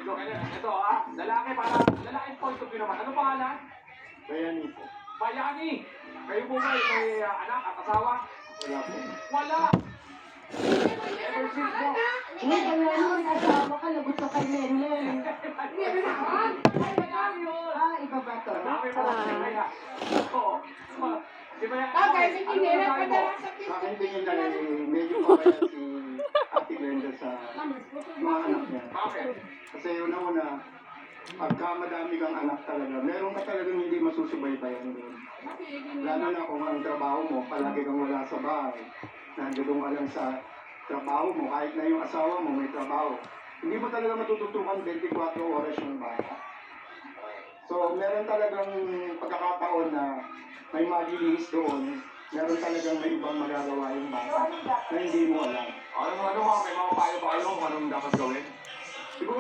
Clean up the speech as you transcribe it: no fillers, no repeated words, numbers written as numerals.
Ito lalaki para, lalaking point of view naman. Ano pangalan? Bayani po. Bayani. Kayo po ba may anak at asawa? Wala po. Wala. Ever since mo. Uy, Bayani, asawa ka, lagot ka kay Marilyn. Iba ba to? Dami mo si Baya. Oo. Si Baya. Okay, sige, meron pa na sa Sa akin tingin na medyo pakaya si Ate Glenda sa mga anak niya. Bakit? Kasi una-una, pagka madami kang anak talaga, meron ka talagang hindi masusubaybayan doon. Lalo na kung ang trabaho mo, palagi kang wala sa bahay. Nandoon ka lang sa trabaho mo, kahit na yung asawa mo may trabaho. Hindi mo talaga matututukan 24 oras yung bata. So, meron talagang pagkakataon na may malilihis doon, meron talagang may ibang magagawa yung bata na hindi mo alam. Ano may mga payo ba kayo kung anong dapat gawin? Siguro